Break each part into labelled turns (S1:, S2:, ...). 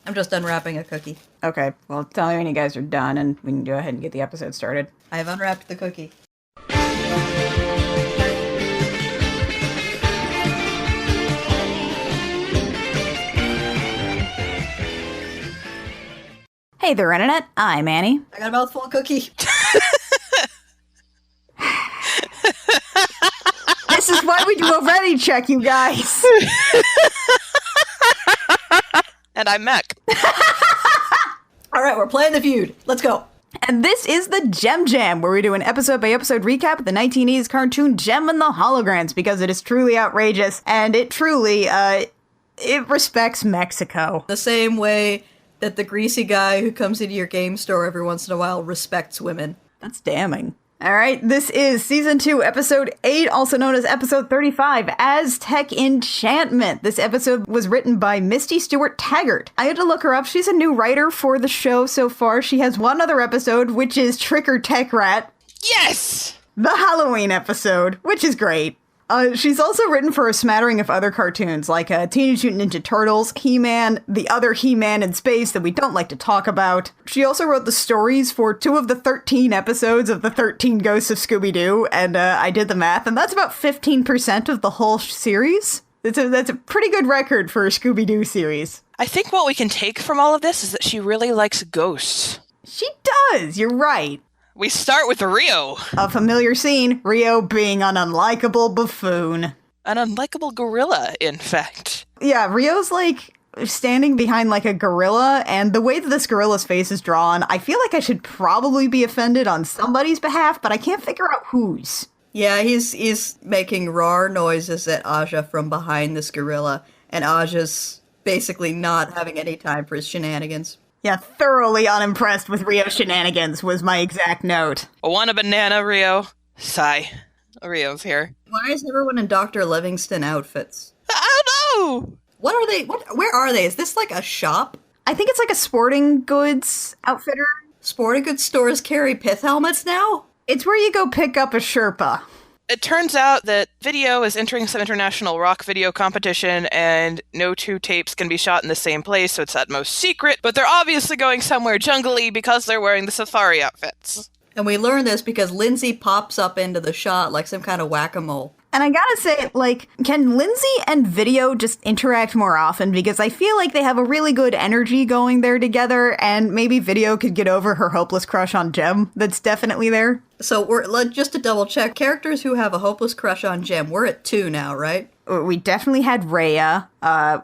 S1: I'm just unwrapping a cookie.
S2: Okay, well, tell me when you guys are done, and we can go ahead and get the episode started.
S1: I have unwrapped the cookie.
S2: Hey there, Internet. I'm Annie.
S1: I got a mouthful of cookie.
S2: This is why we do a ready check, you guys.
S3: And I'm Mac.
S1: All right, we're playing the feud. Let's go.
S2: And this is the Gem Jam, where we do an episode-by-episode recap of the 1980s cartoon Gem and the Holograms, because it is truly outrageous, and it truly, it respects Mexico.
S1: The same way that the greasy guy who comes into your game store every once in a while respects women.
S2: That's damning. All right, this is Season 2, Episode 8, also known as Episode 35, Aztec Enchantment. This episode was written by Misty Stewart Taggart. I had to look her up. She's a new writer for the show so far. She has one other episode, which is Trick or Tech Rat.
S3: Yes!
S2: The Halloween episode, which is great. She's also written for a smattering of other cartoons, like Teenage Mutant Ninja Turtles, He-Man, the other He-Man in space that we don't like to talk about. She also wrote the stories for 2 of the 13 episodes of the 13 Ghosts of Scooby-Doo, and I did the math, and that's about 15% of the whole series. That's a pretty good record for a Scooby-Doo series.
S3: I think what we can take from all of this is that she really likes ghosts.
S2: She does, you're right.
S3: We start with Rio.
S2: A familiar scene, Rio being an unlikable buffoon.
S3: An unlikable gorilla, in fact.
S2: Yeah, Rio's like standing behind like a gorilla, and the way that this gorilla's face is drawn, I feel like I should probably be offended on somebody's behalf, but I can't figure out whose.
S1: Yeah, he's making roar noises at Aja from behind this gorilla, and Aja's basically not having any time for his shenanigans.
S2: Yeah, thoroughly unimpressed with Rio's shenanigans was my exact note.
S3: Want a banana, Rio? Sigh. Rio's here.
S1: Why is everyone in Dr. Livingston outfits?
S3: I don't know!
S1: What are they? Where are they? Is this like a shop?
S2: I think it's like a sporting goods outfitter.
S1: Sporting goods stores carry pith helmets now?
S2: It's where you go pick up a Sherpa.
S3: It turns out that video is entering some international rock video competition, and no 2 tapes can be shot in the same place, so it's at most secret, but they're obviously going somewhere jungly because they're wearing the safari outfits.
S1: And we learn this because Lindsay pops up into the shot like some kind of whack-a-mole.
S2: And I gotta say, like, can Lindsay and Video just interact more often? Because I feel like they have a really good energy going there together, and maybe Video could get over her hopeless crush on Gem that's definitely there.
S1: So just to double check, characters who have a hopeless crush on Gem, we're at 2 now, right?
S2: We definitely had Rhea.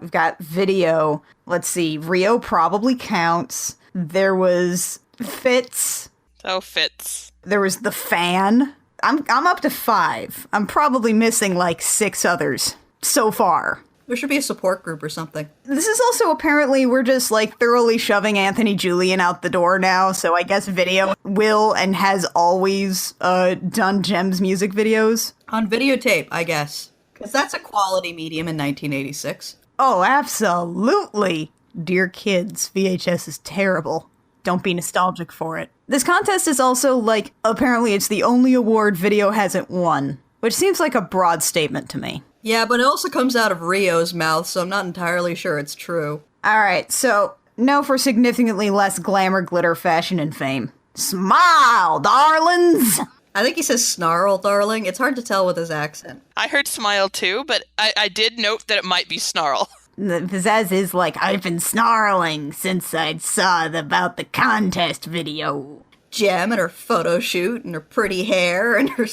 S2: We've got Video. Let's see, Rio probably counts. There was Fitz.
S3: Oh, Fitz.
S2: There was the Fan. I'm up to 5. I'm probably missing like 6 others so far.
S1: There should be a support group or something.
S2: This is also apparently we're just like thoroughly shoving Anthony Julian out the door now, so I guess Video will and has always done Gem's music videos.
S1: On videotape, I guess. Because that's a quality medium in 1986.
S2: Oh, absolutely. Dear kids, VHS is terrible. Don't be nostalgic for it. This contest is also, like, apparently it's the only award Video hasn't won, which seems like a broad statement to me.
S1: Yeah, but it also comes out of Rio's mouth, so I'm not entirely sure it's true.
S2: Alright, so, now for significantly less glamour, glitter, fashion, and fame. Smile, darlings!
S1: I think he says snarl, darling. It's hard to tell with his accent.
S3: I heard smile too, but I did note that it might be snarl.
S2: The pizzazz is like, I've been snarling since I saw about the contest video.
S1: Gem and her photo shoot and her pretty hair and her...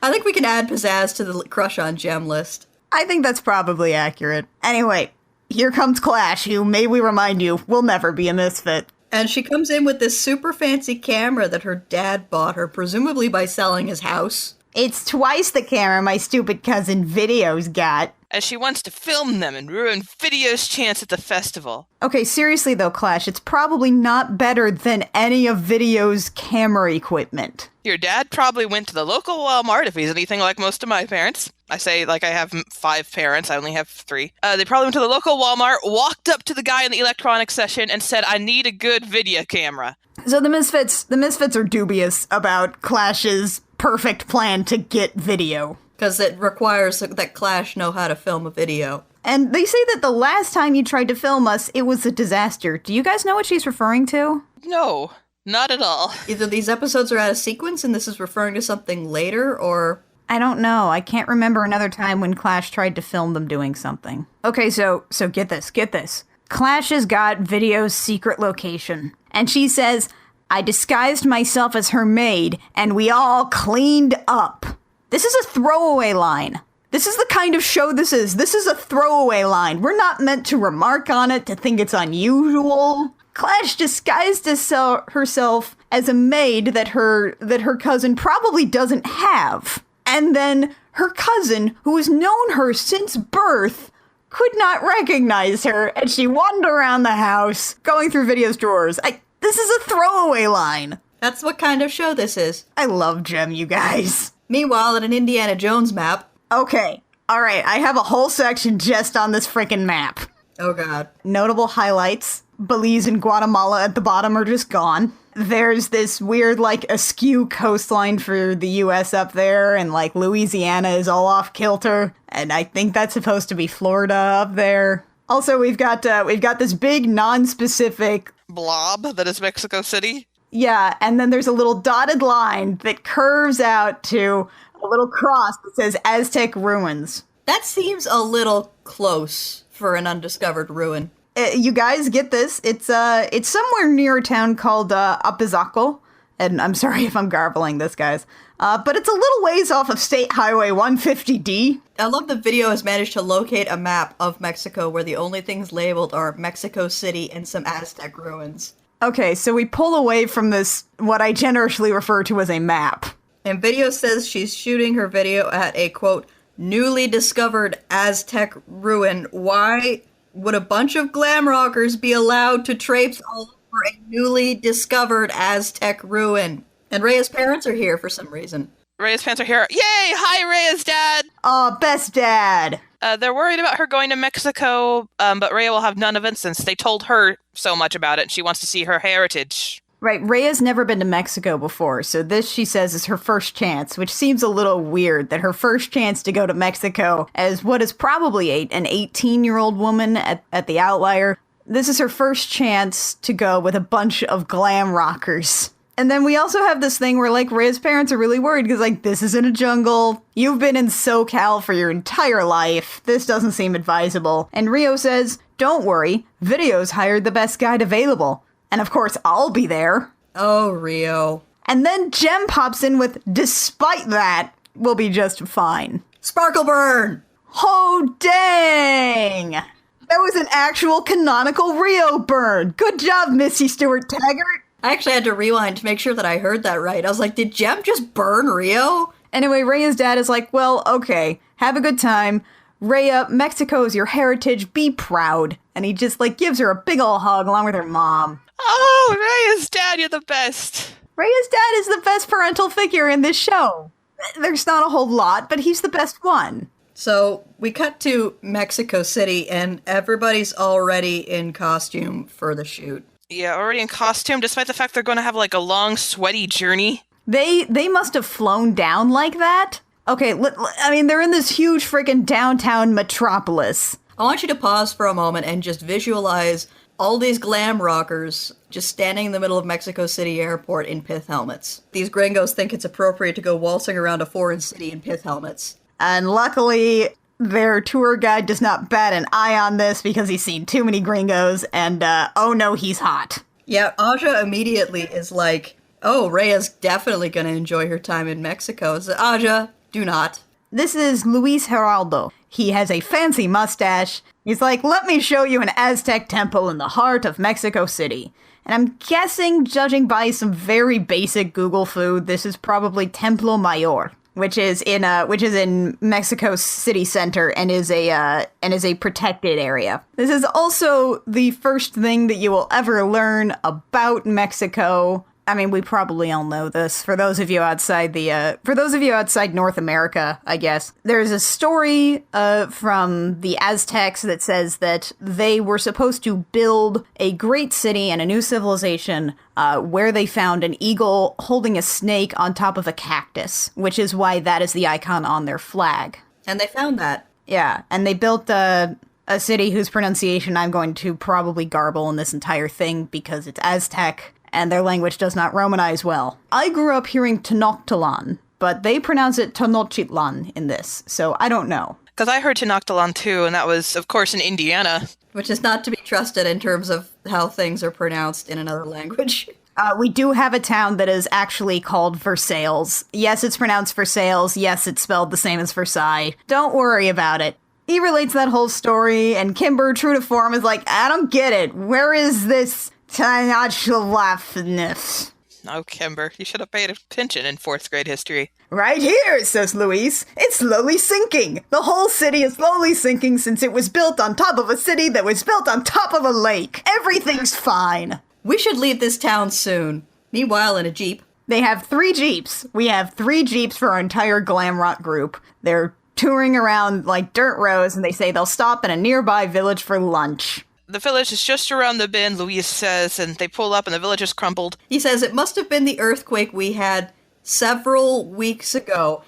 S1: I think we can add pizzazz to the crush on Gem list.
S2: I think that's probably accurate. Anyway, here comes Clash, who, may we remind you, will never be a misfit.
S1: And she comes in with this super fancy camera that her dad bought her, presumably by selling his house.
S2: It's twice the camera my stupid cousin Video's got.
S3: As she wants to film them and ruin Video's chance at the festival.
S2: Okay, seriously though, Clash, it's probably not better than any of Video's camera equipment.
S3: Your dad probably went to the local Walmart, if he's anything like most of my parents. I say, like, I have 5 parents, I only have 3. They probably went to the local Walmart, walked up to the guy in the electronics section, and said, I need a good video camera.
S2: So the Misfits are dubious about Clash's perfect plan to get Video.
S1: Because it requires that Clash know how to film a video.
S2: And they say that the last time you tried to film us, it was a disaster. Do you guys know what she's referring to?
S3: No, not at all.
S1: Either these episodes are out of sequence and this is referring to something later, or...
S2: I don't know. I can't remember another time when Clash tried to film them doing something. Okay, so get this. Clash has got Video's secret location. And she says, I disguised myself as her maid, and we all cleaned up. This is a throwaway line. This is the kind of show this is. This is a throwaway line. We're not meant to remark on it, to think it's unusual. Clash disguised herself as a maid that her cousin probably doesn't have. And then her cousin, who has known her since birth, could not recognize her, and she wandered around the house, going through Video's drawers. This is a throwaway line.
S1: That's what kind of show this is.
S2: I love JEM, you guys.
S1: Meanwhile, at an Indiana Jones map...
S2: Okay, alright, I have a whole section just on this frickin' map.
S1: Oh god.
S2: Notable highlights. Belize and Guatemala at the bottom are just gone. There's this weird, askew coastline for the U.S. up there, and, Louisiana is all off kilter, and I think that's supposed to be Florida up there. Also, we've got this big, non-specific...
S3: blob that is Mexico City?
S2: Yeah, and then there's a little dotted line that curves out to a little cross that says Aztec Ruins.
S1: That seems a little close for an undiscovered ruin.
S2: You guys get this. It's somewhere near a town called Apizaco. And I'm sorry if I'm garbling this, guys. But it's a little ways off of State Highway 150D.
S1: I love the Video has managed to locate a map of Mexico where the only things labeled are Mexico City and some Aztec ruins.
S2: Okay, so we pull away from this, what I generously refer to as a map.
S1: And Video says she's shooting her video at a, quote, newly discovered Aztec ruin. Why would a bunch of glam rockers be allowed to traipse all over a newly discovered Aztec ruin? And Rhea's parents are here for some reason.
S3: Rhea's parents are here. Yay! Hi, Rhea's dad!
S2: Aw, best dad!
S3: They're worried about her going to Mexico, but Rhea will have none of it since they told her so much about it and she wants to see her heritage.
S2: Right, Rhea's never been to Mexico before, so this, she says, is her first chance, which seems a little weird, that her first chance to go to Mexico as what is probably an 18-year-old woman at the outlier. This is her first chance to go with a bunch of glam rockers. And then we also have this thing where, Rhea's parents are really worried because, this isn't a jungle. You've been in SoCal for your entire life. This doesn't seem advisable. And Rio says, don't worry, Video's hired the best guide available. And of course, I'll be there.
S1: Oh, Rio.
S2: And then JEM pops in with, despite that, we'll be just fine.
S1: Sparkle burn!
S2: Oh, dang! That was an actual canonical Rio burn. Good job, Missy Stewart-Taggart.
S1: I actually had to rewind to make sure that I heard that right. I was like, did JEM just burn Rio?
S2: Anyway, Rhea's dad is like, well, okay, have a good time. Rhea, Mexico is your heritage, be proud. And he just, gives her a big ol' hug along with her mom.
S3: Oh, Rhea's dad, you're the best.
S2: Rhea's dad is the best parental figure in this show. There's not a whole lot, but he's the best one.
S1: So we cut to Mexico City and everybody's already in costume for the shoot.
S3: Yeah, already in costume, despite the fact they're going to have, a long, sweaty journey.
S2: They must have flown down like that. Okay, they're in this huge freaking downtown metropolis.
S1: I want you to pause for a moment and just visualize all these glam rockers just standing in the middle of Mexico City airport in pith helmets. These gringos think it's appropriate to go waltzing around a foreign city in pith helmets.
S2: And luckily, their tour guide does not bat an eye on this because he's seen too many gringos, and oh no, he's hot.
S1: Yeah, Aja immediately is like, oh, Rhea's definitely going to enjoy her time in Mexico. So, Aja, do not.
S2: This is Luis Geraldo. He has a fancy mustache. He's like, let me show you an Aztec temple in the heart of Mexico City. And I'm guessing, judging by some very basic Google food, this is probably Templo Mayor, which is in Mexico City Center and is a protected area. This is also the first thing that you will ever learn about Mexico. I mean, we probably all know this. For those of you outside North America, I guess. There's a story from the Aztecs that says that they were supposed to build a great city and a new civilization where they found an eagle holding a snake on top of a cactus, which is why that is the icon on their flag.
S1: And they found that.
S2: Yeah, and they built a city whose pronunciation I'm going to probably garble in this entire thing because it's Aztec, and their language does not Romanize well. I grew up hearing Tenochtitlan, but they pronounce it Tenochtitlan in this, so I don't know.
S3: Because I heard Tenochtitlan too, and that was, of course, in Indiana.
S1: Which is not to be trusted in terms of how things are pronounced in another language.
S2: We do have a town that is actually called Versailles. Yes, it's pronounced Versailles. Yes, it's spelled the same as Versailles. Don't worry about it. He relates that whole story, and Kimber, true to form, is like, I don't get it. Where is this Tenochtitlan?
S3: Oh, Kimber, you should have paid attention in 4th grade history.
S2: Right here, says Louise. It's slowly sinking. The whole city is slowly sinking since it was built on top of a city that was built on top of a lake. Everything's fine.
S1: We should leave this town soon. Meanwhile, in a jeep.
S2: They have 3 jeeps. We have 3 jeeps for our entire glam rock group. They're touring around like dirt roads, and they say they'll stop in a nearby village for lunch.
S3: The village is just around the bend, Louise says, and they pull up and the village is crumbled.
S1: He says it must have been the earthquake we had several weeks ago.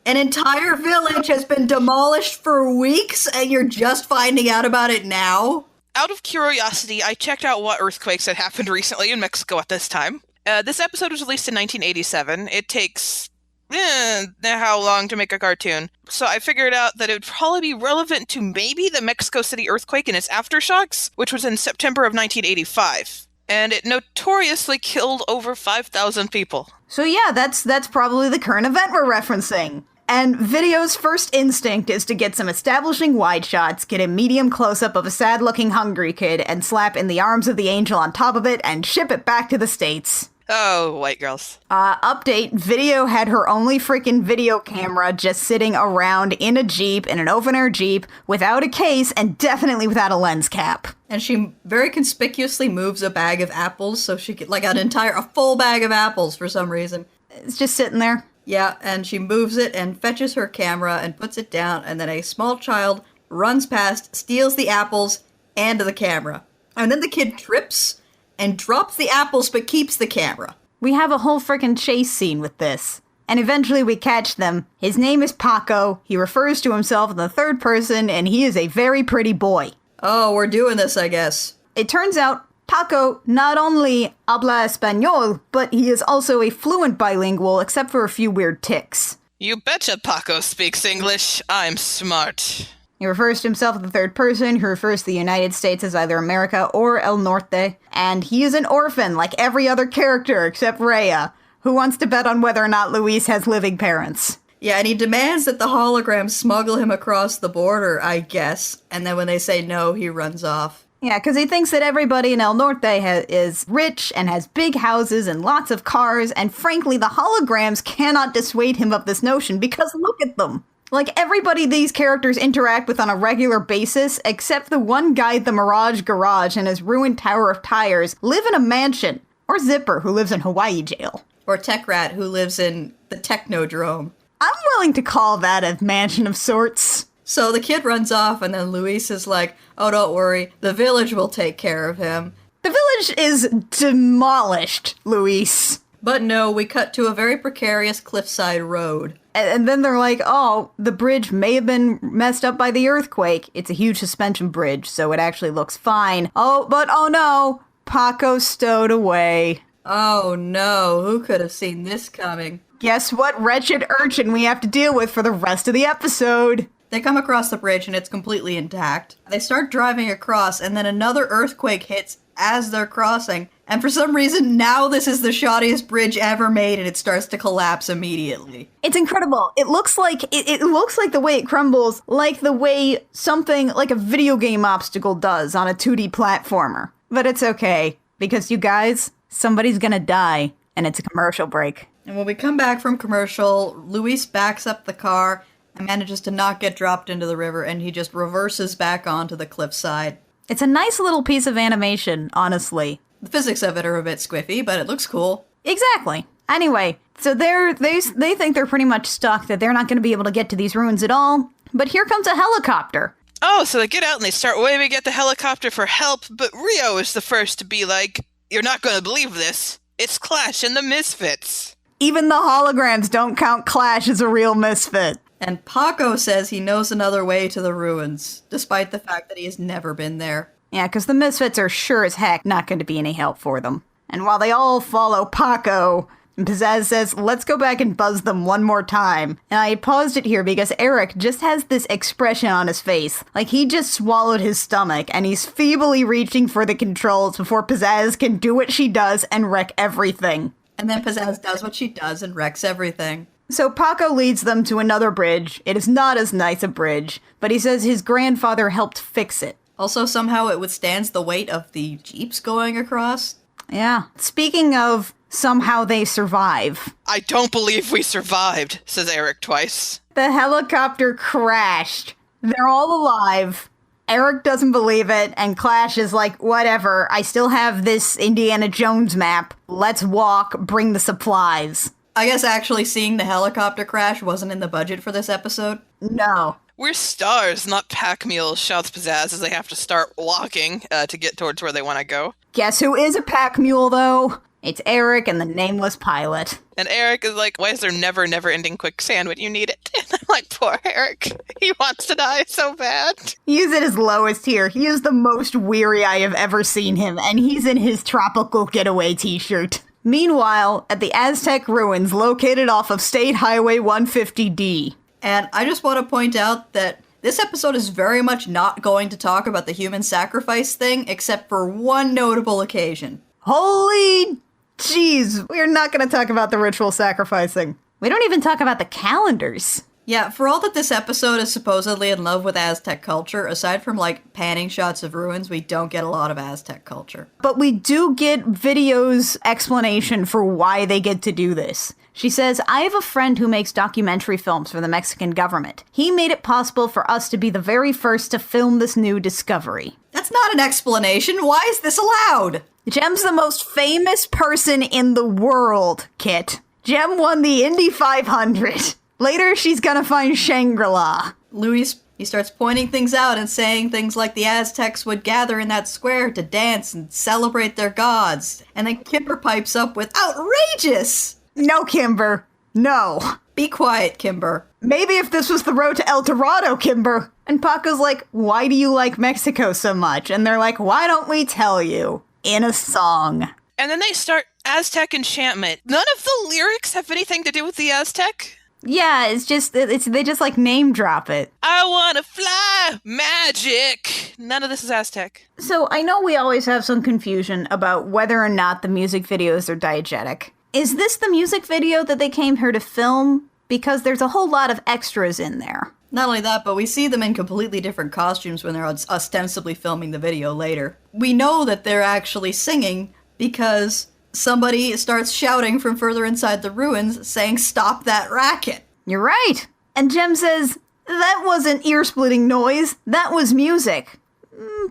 S1: An entire village has been demolished for weeks, and you're just finding out about it now?
S3: Out of curiosity, I checked out what earthquakes had happened recently in Mexico at this time. This episode was released in 1987. It takes how long to make a cartoon? So I figured out that it would probably be relevant to maybe the Mexico City earthquake and its aftershocks, which was in September of 1985. And it notoriously killed over 5,000 people.
S2: So yeah, that's probably the current event we're referencing. And video's first instinct is to get some establishing wide shots, get a medium close-up of a sad-looking hungry kid, and slap in the arms of the angel on top of it and ship it back to the States.
S3: Oh, white girls.
S2: Update, Video had her only freaking video camera just sitting around in a Jeep, in an open-air Jeep, without a case, and definitely without a lens cap.
S1: And she very conspicuously moves a bag of apples, so she could, like, a full bag of apples for some reason.
S2: It's just sitting there.
S1: Yeah, and she moves it and fetches her camera and puts it down, and then a small child runs past, steals the apples and the camera. And then the kid trips and drops the apples but keeps the camera.
S2: We have a whole frickin' chase scene with this. And eventually we catch them. His name is Paco, he refers to himself in the third person, and he is a very pretty boy.
S1: Oh, we're doing this, I guess.
S2: It turns out Paco not only habla español, but he is also a fluent bilingual, except for a few weird tics.
S3: You betcha Paco speaks English. I'm smart.
S2: He refers to himself in the third person, he refers to the United States as either America or El Norte, and he is an orphan like every other character except Rhea, who wants to bet on whether or not Luis has living parents.
S1: Yeah, and he demands that the holograms smuggle him across the border, I guess, and then when they say no, he runs off.
S2: Yeah, because he thinks that everybody in El Norte is rich and has big houses and lots of cars, and frankly, the holograms cannot dissuade him of this notion because look at them. Like, everybody these characters interact with on a regular basis, except the one guy at the Mirage Garage and his ruined Tower of Tires, live in a mansion. Or Zipper, who lives in Hawaii jail.
S1: Or Tech Rat, who lives in the Technodrome.
S2: I'm willing to call that a mansion of sorts.
S1: So the kid runs off, and then Luis is like, oh, don't worry, the village will take care of him.
S2: The village is demolished, Luis.
S1: But no, we cut to a very precarious cliffside road.
S2: And then they're like, oh, the bridge may have been messed up by the earthquake. It's a huge suspension bridge, so it actually looks fine. Oh, but oh no, Paco's stowed away.
S1: Oh no, who could have seen this coming?
S2: Guess what wretched urchin we have to deal with for the rest of the episode?
S1: They come across the bridge and it's completely intact. They start driving across and then another earthquake hits as they're crossing. And for some reason, now this is the shoddiest bridge ever made and it starts to collapse immediately.
S2: It's incredible. It looks like it looks like the way it crumbles, like the way something like a video game obstacle does on a 2D platformer. But it's okay, because you guys, somebody's gonna die, and it's a commercial break.
S1: And when we come back from commercial, Luis backs up the car and manages to not get dropped into the river, and he just reverses back onto the cliffside.
S2: It's a nice little piece of animation, honestly.
S1: The physics of it are a bit squiffy, but it looks cool.
S2: Exactly. Anyway, so they think they're pretty much stuck, that they're not going to be able to get to these ruins at all. But here comes a helicopter.
S3: Oh, so they get out and they start waving at the helicopter for help, but Rio is the first to be like, you're not going to believe this. It's Clash and the Misfits.
S2: Even the holograms don't count Clash as a real misfit.
S1: And Paco says he knows another way to the ruins, despite the fact that he has never been there.
S2: Yeah, because the Misfits are sure as heck not going to be any help for them. And while they all follow Paco, Pizzazz says, let's go back and buzz them one more time. And I paused it here because Eric just has this expression on his face. Like he just swallowed his stomach and he's feebly reaching for the controls before Pizzazz can do what she does and wreck everything.
S1: And then Pizzazz does what she does and wrecks everything.
S2: So Paco leads them to another bridge. It is not as nice a bridge, but he says his grandfather helped fix it.
S1: Also, somehow it withstands the weight of the jeeps going across.
S2: Yeah. Speaking of somehow they survive.
S3: I don't believe we survived, says Eric twice.
S2: The helicopter crashed. They're all alive. Eric doesn't believe it, and Clash is like, whatever, I still have this Indiana Jones map. Let's walk, bring the supplies.
S1: I guess actually seeing the helicopter crash wasn't in the budget for this episode.
S2: No.
S3: We're stars, not pack mules, shouts Pizzazz as they have to start walking to get towards where they want to go.
S2: Guess who is a pack mule, though? It's Eric and the nameless pilot.
S3: And Eric is like, why is there never ending quicksand when you need it? And I'm like, poor Eric. He wants to die so bad.
S2: He's at his lowest here. He is the most weary I have ever seen him, and he's in his tropical getaway t-shirt. Meanwhile, at the Aztec ruins located off of State Highway 150D.
S1: And I just want to point out that this episode is very much not going to talk about the human sacrifice thing, except for one notable occasion.
S2: Holy jeez, we're not going to talk about the ritual sacrificing. We don't even talk about the calendars.
S1: Yeah, for all that this episode is supposedly in love with Aztec culture, aside from, like, panning shots of ruins, we don't get a lot of Aztec culture.
S2: But we do get Video's explanation for why they get to do this. She says, I have a friend who makes documentary films for the Mexican government. He made it possible for us to be the very first to film this new discovery.
S1: That's not an explanation. Why is this allowed?
S2: Jem's the most famous person in the world, Kit. Jem won the Indy 500. Later, she's gonna find Shangri-La.
S1: Louis, he starts pointing things out and saying things like the Aztecs would gather in that square to dance and celebrate their gods. And then Kimber pipes up with, outrageous!
S2: No, Kimber. No.
S1: Be quiet, Kimber.
S2: Maybe if this was the road to El Dorado, Kimber. And Paco's like, why do you like Mexico so much? And they're like, why don't we tell you? In a song.
S3: And then they start Aztec Enchantment. None of the lyrics have anything to do with the Aztec.
S2: Yeah, they just like name drop it.
S3: I wanna fly, magic. None of this is Aztec.
S2: So I know we always have some confusion about whether or not the music videos are diegetic. Is this the music video that they came here to film? Because there's a whole lot of extras in there.
S1: Not only that, but we see them in completely different costumes when they're ostensibly filming the video later. We know that they're actually singing because somebody starts shouting from further inside the ruins saying, stop that racket.
S2: You're right. And Jem says, that wasn't ear-splitting noise. That was music.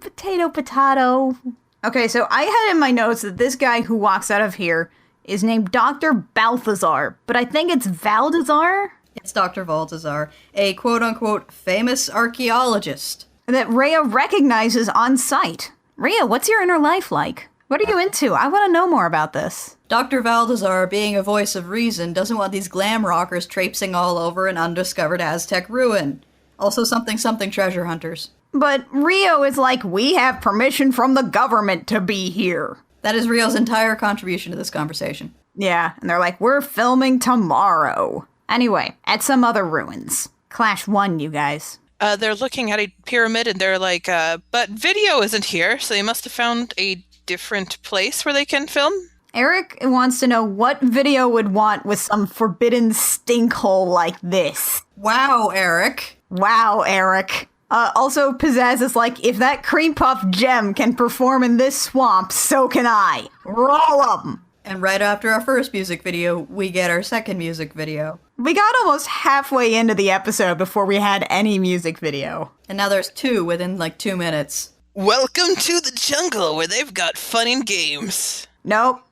S2: Potato, potato. Okay, so I had in my notes that this guy who walks out of here is named Dr. Balthazar, but I think it's Valdazar?
S1: It's Dr. Balthazar, a quote-unquote famous archaeologist.
S2: That Rhea recognizes on sight. Rhea, what's your inner life like? What are you into? I want to know more about this.
S1: Dr. Balthazar, being a voice of reason, doesn't want these glam rockers traipsing all over an undiscovered Aztec ruin. Also something treasure hunters.
S2: But Rio is like, we have permission from the government to be here.
S1: That is Rio's entire contribution to this conversation.
S2: Yeah, and they're like, we're filming tomorrow. Anyway, at some other ruins. Clash 1, you guys.
S3: They're looking at a pyramid and they're like, but video isn't here, so they must have found a different place where they can film.
S2: Eric wants to know what Video would want with some forbidden stink hole like this.
S1: Wow, Eric.
S2: Wow, Eric. Also, Pizzazz is like, if that cream puff gem can perform in this swamp, so can I. Roll 'em.
S1: And right after our first music video, we get our second music video.
S2: We got almost halfway into the episode before we had any music video.
S1: And now there's two within like 2 minutes.
S3: Welcome to the jungle where they've got fun and games.
S2: Nope.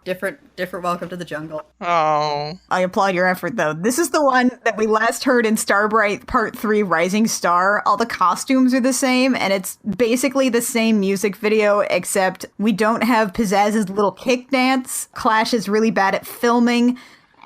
S1: Different welcome to the jungle.
S3: Oh.
S2: I applaud your effort, though. This is the one that we last heard in Starbright Part 3 Rising Star. All the costumes are the same, and it's basically the same music video, except we don't have Pizzazz's little kick dance. Clash is really bad at filming,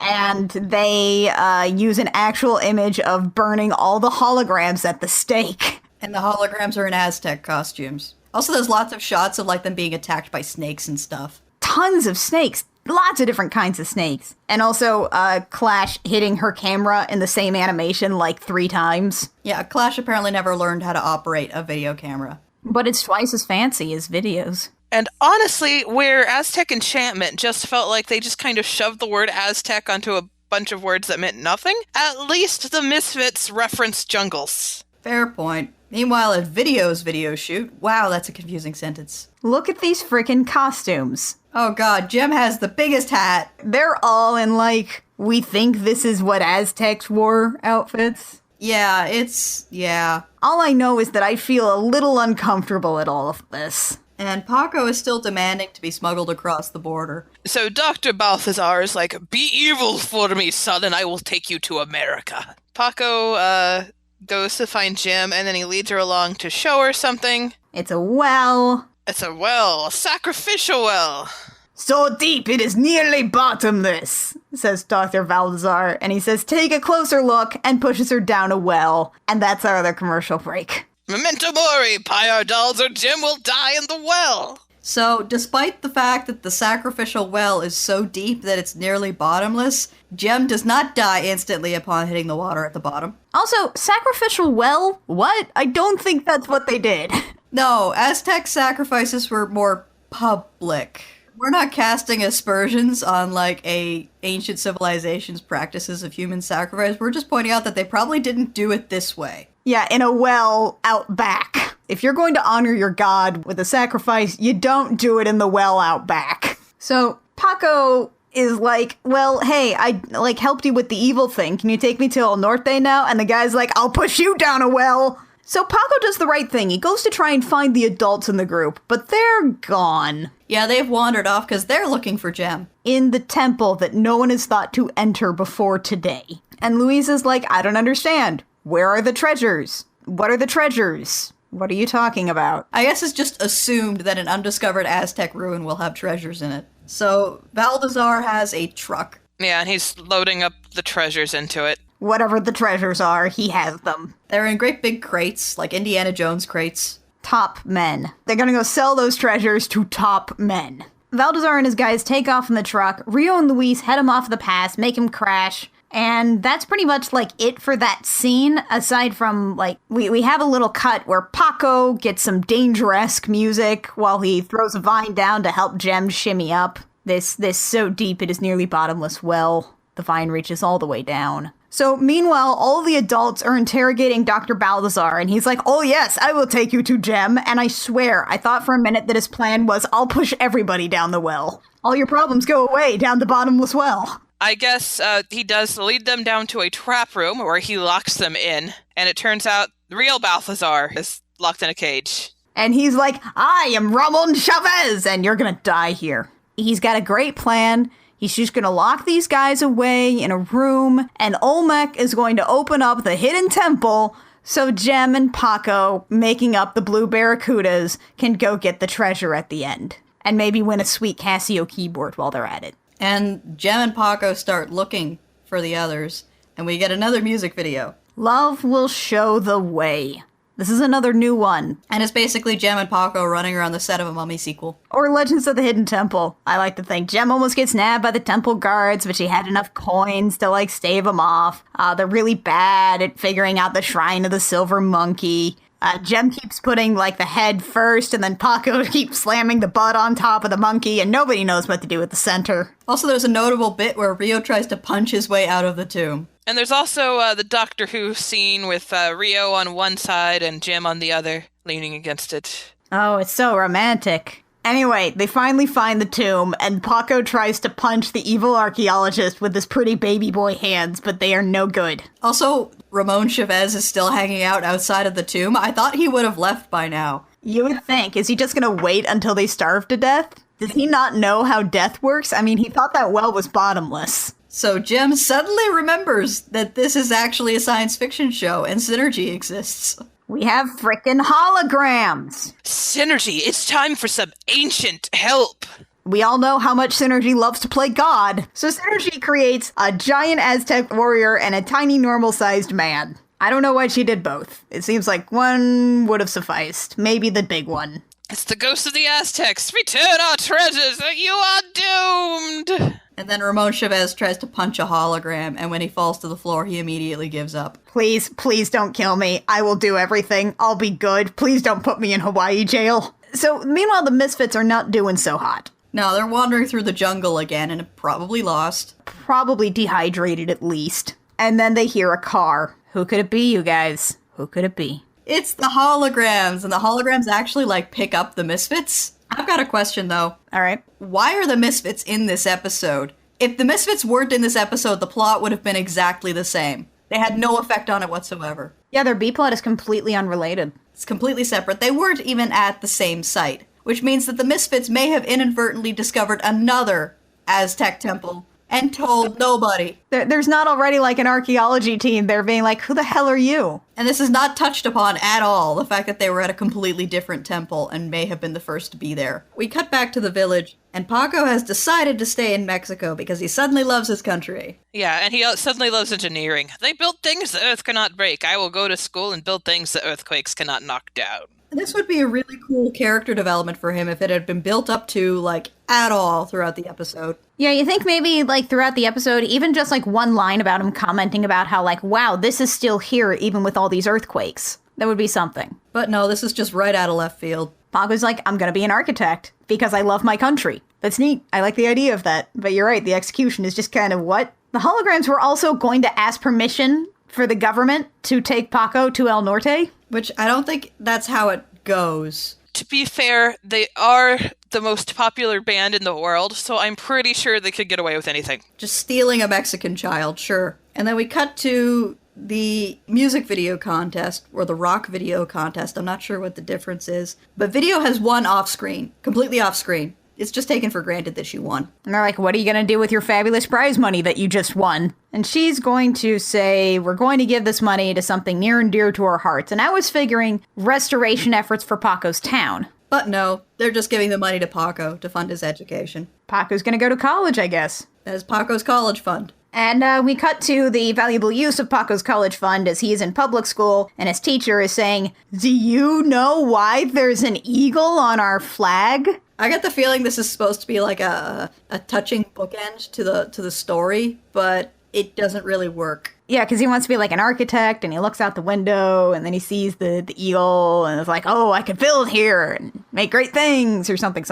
S2: And they use an actual image of burning all the holograms at the stake.
S1: And the holograms are in Aztec costumes. Also, there's lots of shots of like them being attacked by snakes and stuff.
S2: Tons of snakes. Lots of different kinds of snakes. And also Clash hitting her camera in the same animation like 3 times.
S1: Yeah, Clash apparently never learned how to operate a video camera.
S2: But it's twice as fancy as videos.
S3: And honestly, where Aztec Enchantment just felt like they just kind of shoved the word Aztec onto a bunch of words that meant nothing, at least the Misfits reference jungles.
S1: Fair point. Meanwhile, at Video's video shoot, wow, that's a confusing sentence.
S2: Look at these frickin' costumes.
S1: Oh god, Jem has the biggest hat.
S2: They're all in like, we think this is what Aztecs wore outfits.
S1: Yeah.
S2: All I know is that I feel a little uncomfortable at all of this.
S1: And Paco is still demanding to be smuggled across the border.
S3: So Dr. Balthazar is like, be evil for me, son, and I will take you to America. Paco, goes to find Jem, and then he leads her along to show her something.
S2: It's a well.
S3: It's a well, a sacrificial well.
S2: So deep it is nearly bottomless, says Dr. Balthazar, and he says, take a closer look, and pushes her down a well. And that's our other commercial break.
S3: Memento mori, Pyar dolls, or Jem will die in the well.
S1: So, despite the fact that the sacrificial well is so deep that it's nearly bottomless, Jem does not die instantly upon hitting the water at the bottom.
S2: Also, sacrificial well? What? I don't think that's what they did.
S1: No, Aztec sacrifices were more public. We're not casting aspersions on, like, ancient civilization's practices of human sacrifice. We're just pointing out that they probably didn't do it this way.
S2: Yeah, in a well out back. If you're going to honor your god with a sacrifice, you don't do it in the well out back. So, Paco is like, well, hey, I, like, helped you with the evil thing. Can you take me to El Norte now? And the guy's like, I'll push you down a well. So Paco does the right thing. He goes to try and find the adults in the group, but they're gone.
S1: Yeah, they've wandered off because they're looking for Jem.
S2: In the temple that no one has thought to enter before today. And Louisa's like, I don't understand. Where are the treasures? What are the treasures? What are you talking about?
S1: I guess it's just assumed that an undiscovered Aztec ruin will have treasures in it. So, Balthazar has a truck.
S3: Yeah, and he's loading up the treasures into it.
S2: Whatever the treasures are, he has them.
S1: They're in great big crates, like Indiana Jones crates.
S2: Top men. They're gonna go sell those treasures to top men. Balthazar and his guys take off in the truck. Rio and Luis head him off the pass, make him crash. And that's pretty much, like, it for that scene, aside from, like, we have a little cut where Paco gets some danger-esque music while he throws a vine down to help Jem shimmy up. This so deep it is nearly bottomless well. The vine reaches all the way down. So, meanwhile, all the adults are interrogating Dr. Balthazar, and he's like, oh yes, I will take you to Jem, and I swear, I thought for a minute that his plan was, I'll push everybody down the well. All your problems go away down the bottomless well.
S3: I guess he does lead them down to a trap room where he locks them in, and it turns out the real Balthazar is locked in a cage.
S2: And he's like, I am Ramon Chavez, and you're gonna die here. He's got a great plan. He's just gonna lock these guys away in a room, and Olmec is going to open up the hidden temple so Jem and Paco, making up the Blue Barracudas, can go get the treasure at the end. And maybe win a sweet Casio keyboard while they're at it.
S1: And Jem and Paco start looking for the others, and we get another music video.
S2: Love will show the way. This is another new one.
S1: And it's basically Jem and Paco running around the set of a Mummy sequel.
S2: Or Legends of the Hidden Temple. I like to think Jem almost gets nabbed by the temple guards, but she had enough coins to, like, stave them off. They're really bad at figuring out the Shrine of the Silver Monkey. Jem keeps putting, like, the head first, and then Paco keeps slamming the butt on top of the monkey, and nobody knows what to do with the center.
S1: Also, there's a notable bit where Rio tries to punch his way out of the tomb.
S3: And there's also the Doctor Who scene with Rio on one side and Jem on the other, leaning against it.
S2: Oh, it's so romantic. Anyway, they finally find the tomb, and Paco tries to punch the evil archaeologist with his pretty baby boy hands, but they are no good.
S1: Also, Ramon Chavez is still hanging out outside of the tomb. I thought he would have left by now.
S2: You would think. Is he just gonna wait until they starve to death? Does he not know how death works? I mean, he thought that well was bottomless.
S1: So Jem suddenly remembers that this is actually a science fiction show, and synergy exists.
S2: We have frickin' holograms!
S3: Synergy, it's time for some ancient help!
S2: We all know how much Synergy loves to play God. So Synergy creates a giant Aztec warrior and a tiny normal-sized man. I don't know why she did both. It seems like one would have sufficed. Maybe the big one.
S3: It's the ghost of the Aztecs. Return our treasures, or you are doomed.
S1: And then Ramon Chavez tries to punch a hologram, and when he falls to the floor, he immediately gives up.
S2: Please, please don't kill me. I will do everything. I'll be good. Please don't put me in Hawaii jail. So, meanwhile, the Misfits are not doing so hot.
S1: No, they're wandering through the jungle again, and probably lost.
S2: Probably dehydrated, at least. And then they hear a car. Who could it be, you guys? Who could it be?
S1: It's the holograms, and the holograms actually, pick up the Misfits. I've got a question, though.
S2: All right.
S1: Why are the Misfits in this episode? If the Misfits weren't in this episode, the plot would have been exactly the same. They had no effect on it whatsoever.
S2: Yeah, their B-plot is completely unrelated.
S1: It's completely separate. They weren't even at the same site, which means that the Misfits may have inadvertently discovered another Aztec temple and told nobody.
S2: There's not already an archaeology team there being like, who the hell are you?
S1: And this is not touched upon at all, the fact that they were at a completely different temple and may have been the first to be there. We cut back to the village, and Paco has decided to stay in Mexico because he suddenly loves his country.
S3: Yeah, and he suddenly loves engineering. They built things the Earth cannot break. I will go to school and build things that earthquakes cannot knock down.
S1: This would be a really cool character development for him if it had been built up to, at all throughout the episode.
S2: Yeah, you think maybe, throughout the episode, even just, one line about him commenting about how, wow, this is still here even with all these earthquakes. That would be something.
S1: But no, this is just right out of left field.
S2: Paco's like, I'm gonna be an architect because I love my country. That's neat. I like the idea of that. But you're right, the execution is just kind of what? The holograms were also going to ask permission for the government to take Paco to El Norte.
S1: Which I don't think that's how it goes.
S3: To be fair, they are the most popular band in the world, so I'm pretty sure they could get away with anything.
S1: Just stealing a Mexican child, sure. And then we cut to the music video contest, or the rock video contest. I'm not sure what the difference is. But video has won off-screen, completely off-screen. It's just taken for granted that she won.
S2: And they're like, what are you going to do with your fabulous prize money that you just won? And she's going to say, we're going to give this money to something near and dear to our hearts. And I was figuring restoration efforts for Paco's town.
S1: But no, they're just giving the money to Paco to fund his education.
S2: Paco's going to go to college, I guess.
S1: That is Paco's college fund.
S2: And we cut to the valuable use of Paco's college fund as he is in public school, and his teacher is saying, do you know why there's an eagle on our flag?
S1: I get the feeling this is supposed to be a touching bookend to the story, but it doesn't really work.
S2: Yeah, because he wants to be an architect, and he looks out the window, and then he sees the eagle, and it's like, oh, I could build here and make great things, or something.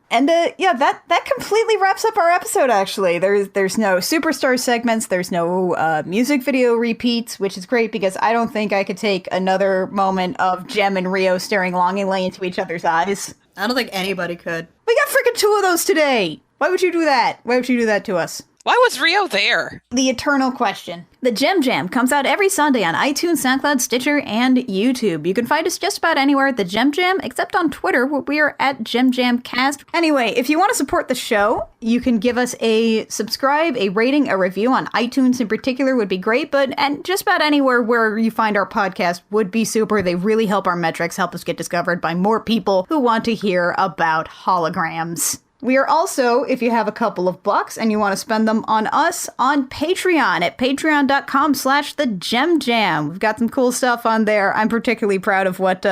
S2: And yeah, that completely wraps up our episode, actually. There's no superstar segments, there's no music video repeats, which is great, because I don't think I could take another moment of Jem and Rio staring longingly into each other's eyes.
S1: I don't think anybody could.
S2: We got freaking 2 of those today! Why would you do that? Why would you do that to us?
S3: Why was Rio there?
S2: The eternal question. The Gem Jam comes out every Sunday on iTunes, SoundCloud, Stitcher, and YouTube. You can find us just about anywhere at the Gem Jam, except on Twitter, where we are at GemJamCast. Anyway, if you want to support the show, you can give us a subscribe, a rating, a review on iTunes in particular would be great, and just about anywhere where you find our podcast would be super. They really help our metrics, help us get discovered by more people who want to hear about holograms. We are also, if you have a couple of bucks and you want to spend them on us, on Patreon at patreon.com/thegemjam. We've got some cool stuff on there. I'm particularly proud of what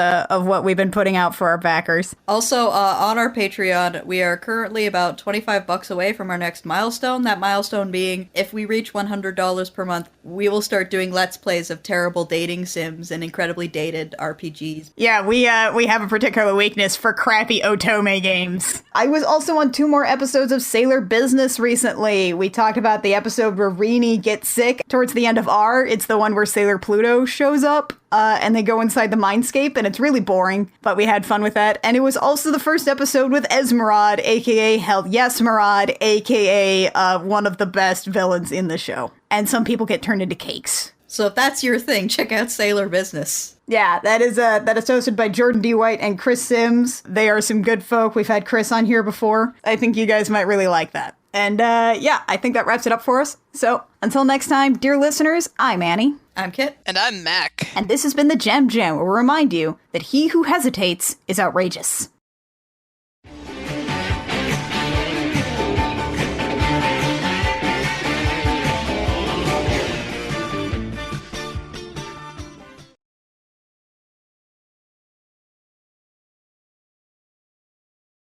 S2: we've been putting out for our backers.
S1: Also, on our Patreon, we are currently about $25 away from our next milestone. That milestone being, if we reach $100 per month, we will start doing Let's Plays of terrible dating sims and incredibly dated RPGs.
S2: Yeah, we have a particular weakness for crappy Otome games. I was also on 2 more episodes of Sailor Business recently. We talked about the episode where Rini gets sick towards the end of R. It's the one where Sailor Pluto shows up, and they go inside the mindscape, and it's really boring, but we had fun with that. And it was also the first episode with Esmeralda, aka Hell Yes Marad, aka one of the best villains in the show. And some people get turned into cakes.
S1: So if that's your thing, check out Sailor Business.
S2: Yeah, that is hosted by Jordan D. White and Chris Sims. They are some good folk. We've had Chris on here before. I think you guys might really like that. And yeah, I think that wraps it up for us. So until next time, dear listeners, I'm Annie.
S1: I'm Kit.
S3: And I'm Mac.
S2: And this has been the Gem Jam, where we remind you that he who hesitates is outrageous.